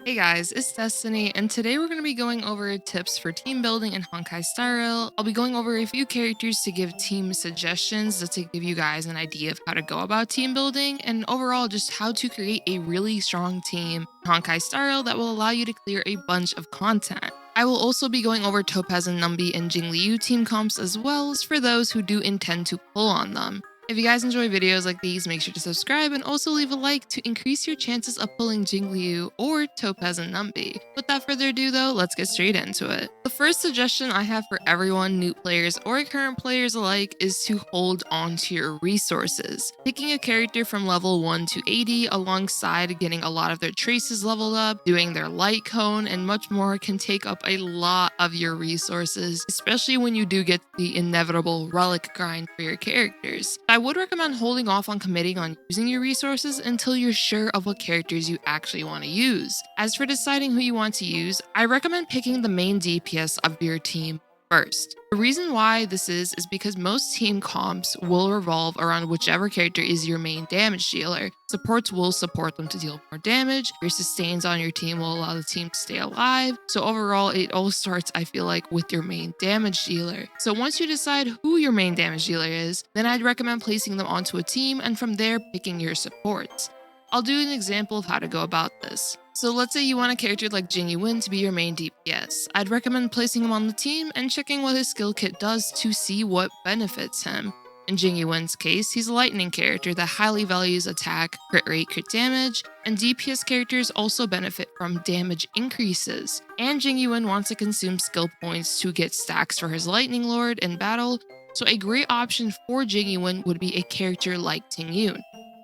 Hey guys, it's Destiny, and today we're going to be going over tips for team building in Honkai Style. I'll be going over a few characters to give team suggestions to give you guys an idea of how to go about team building, and overall just how to create a really strong team in Honkai Style that will allow you to clear a bunch of content. I will also be going over Topaz and Numby and Jingliu team comps as well as for those who do intend to pull on them. If you guys enjoy videos like these, make sure to subscribe and also leave a like to increase your chances of pulling Jingliu or Topaz and Numby. Without further ado though, let's get straight into it. The first suggestion I have for everyone, new players or current players alike, is to hold on to your resources. Picking a character from level 1 to 80 alongside getting a lot of their traces leveled up, doing their light cone, and much more can take up a lot of your resources, especially when you do get the inevitable relic grind for your characters. I would recommend holding off on committing on using your resources until you're sure of what characters you actually want to use. As for deciding who you want to use, I recommend picking the main DPS of your team first. The reason why this is because most team comps will revolve around whichever character is your main damage dealer. Supports will support them to deal more damage. Your sustains on your team will allow the team to stay alive. So overall, it all starts, I feel like, with your main damage dealer. So once you decide who your main damage dealer is, then I'd recommend placing them onto a team and from there picking your supports. I'll do an example of how to go about this. So let's say you want a character like Yuan to be your main DPS. I'd recommend placing him on the team and checking what his skill kit does to see what benefits him. In Yuan's case, he's a lightning character that highly values attack, crit rate, crit damage, and DPS characters also benefit from damage increases. And Yuan wants to consume skill points to get stacks for his lightning lord in battle, so a great option for Yuan would be a character like Tingyun.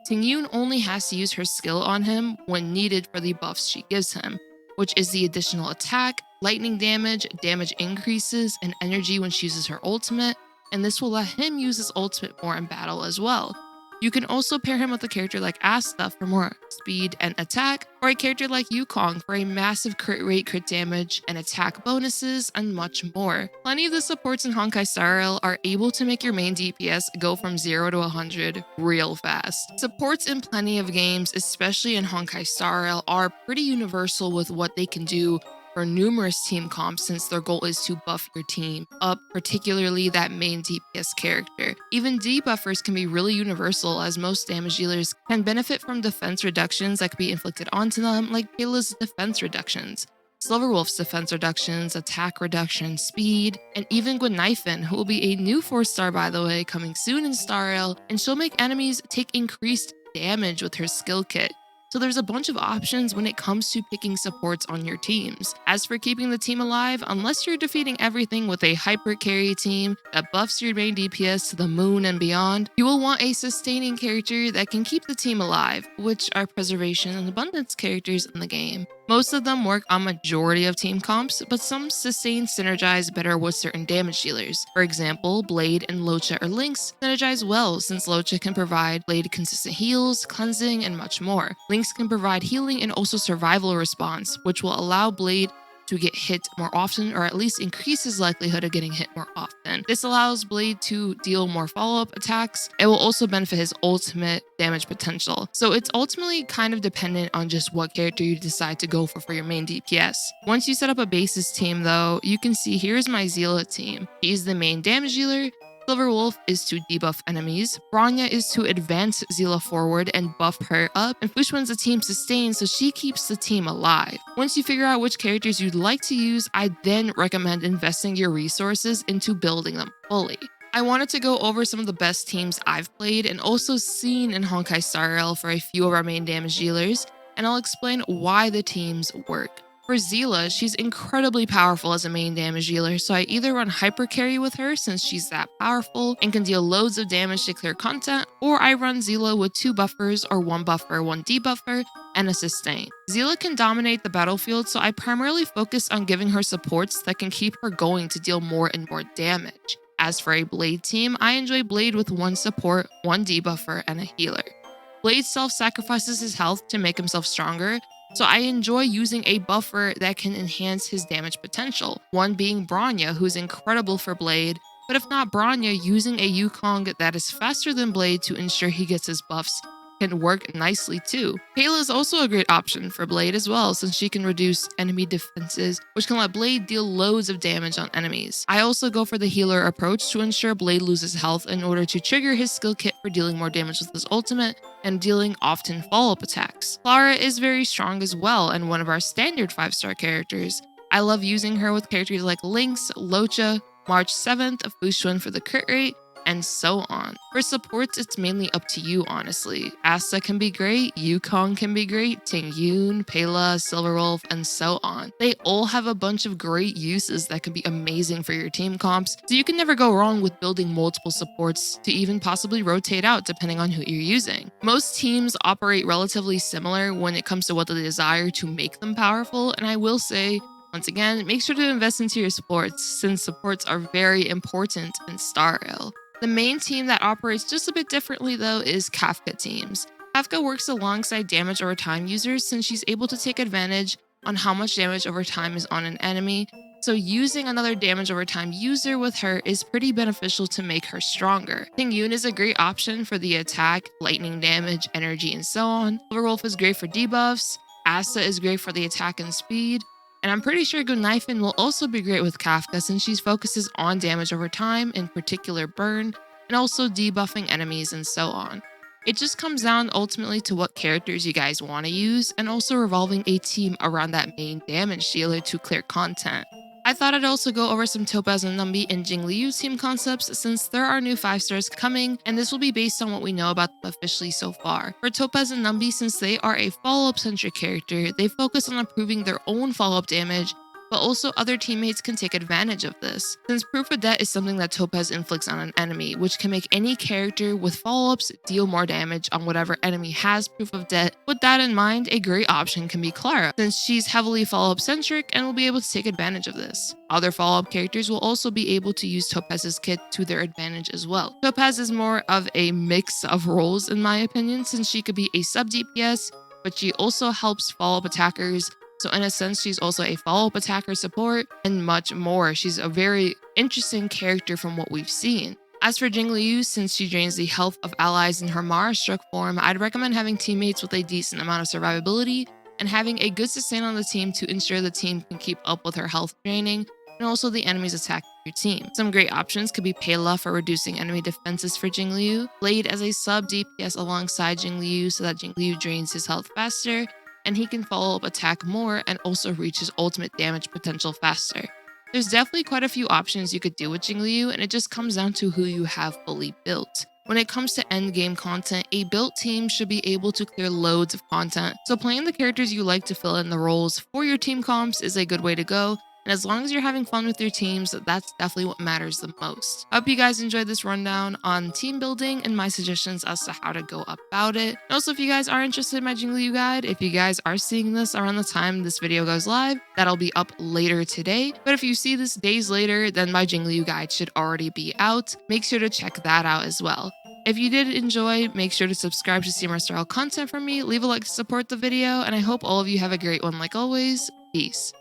Tingyun only has to use her skill on him when needed for the buffs she gives him, which is the additional attack, lightning damage, damage increases, and energy when she uses her ultimate, and this will let him use his ultimate more in battle as well. You can also pair him with a character like Asta for more speed and attack, or a character like Yukong for a massive crit rate, crit damage, and attack bonuses, and much more. Plenty of the supports in Honkai Star Rail are able to make your main DPS go from 0 to 100 real fast. Supports in plenty of games, especially in Honkai Star Rail, are pretty universal with what they can do for numerous team comps since their goal is to buff your team up, particularly that main DPS character. Even debuffers can be really universal as most damage dealers can benefit from defense reductions that can be inflicted onto them, like Pela's defense reductions, Silverwolf's defense reductions, attack reduction, speed, and even Gwynnifin, who will be a new 4-star by the way, coming soon in Star Rail, and she'll make enemies take increased damage with her skill kit. So there's a bunch of options when it comes to picking supports on your teams. As for keeping the team alive, unless you're defeating everything with a hyper carry team that buffs your main DPS to the moon and beyond, you will want a sustaining character that can keep the team alive, which are preservation and abundance characters in the game. Most of them work on majority of team comps, but some sustain synergize better with certain damage dealers. For example, Blade and Locha or Lynx synergize well since Locha can provide Blade consistent heals, cleansing, and much more. Lynx can provide healing and also survival response, which will allow Blade to get hit more often, or at least increase his likelihood of getting hit more often. This allows Blade to deal more follow-up attacks. It will also benefit his ultimate damage potential. So it's ultimately kind of dependent on just what character you decide to go for your main DPS. Once you set up a basis team though, you can see here's my Seele team. She's the main damage dealer. Silverwolf is to debuff enemies, Bronya is to advance Seele forward and buff her up, and Fushwan's a team sustain so she keeps the team alive. Once you figure out which characters you'd like to use, I then recommend investing your resources into building them fully. I wanted to go over some of the best teams I've played and also seen in Honkai Star Rail for a few of our main damage dealers, and I'll explain why the teams work. For Seele, she's incredibly powerful as a main damage dealer, so I either run hyper carry with her since she's that powerful and can deal loads of damage to clear content, or I run Seele with 2 buffers or 1 buffer, 1 debuffer, and a sustain. Seele can dominate the battlefield, so I primarily focus on giving her supports that can keep her going to deal more and more damage. As for a Blade team, I enjoy Blade with 1 support, 1 debuffer, and a healer. Blade self-sacrifices his health to make himself stronger, so I enjoy using a buffer that can enhance his damage potential, one being Bronya, who's incredible for Blade, but if not Bronya, using a Yukong that is faster than Blade to ensure he gets his buffs can work nicely too. Pela is also a great option for Blade as well, since she can reduce enemy defenses, which can let Blade deal loads of damage on enemies. I also go for the healer approach to ensure Blade loses health in order to trigger his skill kit for dealing more damage with his ultimate and dealing often follow-up attacks. Clara is very strong as well and one of our standard 5-star characters. I love using her with characters like Lynx, Locha, March 7th, Fushuan for the crit rate, and so on. For supports, it's mainly up to you, honestly. Asta can be great, Yukong can be great, Tingyun, Pela, Silverwolf, and so on. They all have a bunch of great uses that can be amazing for your team comps, so you can never go wrong with building multiple supports to even possibly rotate out depending on who you're using. Most teams operate relatively similar when it comes to what they desire to make them powerful, and I will say, once again, make sure to invest into your supports, since supports are very important in Star Rail. The main team that operates just a bit differently though is Kafka teams. Kafka works alongside damage over time users since she's able to take advantage on how much damage over time is on an enemy, so using another damage over time user with her is pretty beneficial to make her stronger. Tingyun is a great option for the attack, lightning damage, energy, and so on. Silverwolf is great for debuffs, Asta is great for the attack and speed, and I'm pretty sure Gunnaifin will also be great with Kafka since she focuses on damage over time, in particular burn, and also debuffing enemies and so on. It just comes down ultimately to what characters you guys want to use, and also revolving a team around that main damage dealer to clear content. I thought I'd also go over some Topaz Numby and Jingliu team concepts since there are new 5-stars coming, and this will be based on what we know about them officially so far. For Topaz and Numby, since they are a follow-up centric character, they focus on improving their own follow-up damage, but also other teammates can take advantage of this, since proof of death is something that Topaz inflicts on an enemy, which can make any character with follow-ups deal more damage on whatever enemy has proof of death. With that in mind, a great option can be Clara, since she's heavily follow-up centric and will be able to take advantage of this. Other follow-up characters will also be able to use Topaz's kit to their advantage as well. Topaz is more of a mix of roles in my opinion, since she could be a sub DPS, but she also helps follow-up attackers. So in a sense, she's also a follow-up attacker support and much more. She's a very interesting character from what we've seen. As for Jingliu, since she drains the health of allies in her Mara struck form, I'd recommend having teammates with a decent amount of survivability and having a good sustain on the team to ensure the team can keep up with her health draining and also the enemy's attack your team. Some great options could be Pela for reducing enemy defenses for Jingliu, Blade as a sub DPS alongside Jingliu so that Jingliu drains his health faster, and he can follow up attack more and also reach his ultimate damage potential faster. There's definitely quite a few options you could do with Jingliu, and it just comes down to who you have fully built. When it comes to endgame content, a built team should be able to clear loads of content, so playing the characters you like to fill in the roles for your team comps is a good way to go, and as long as you're having fun with your teams, that's definitely what matters the most. I hope you guys enjoyed this rundown on team building and my suggestions as to how to go about it. And also, if you guys are interested in my Jingliu guide, if you guys are seeing this around the time this video goes live, that'll be up later today. But if you see this days later, then my Jingliu guide should already be out. Make sure to check that out as well. If you did enjoy, make sure to subscribe to see more style content from me, leave a like to support the video, and I hope all of you have a great one like always. Peace.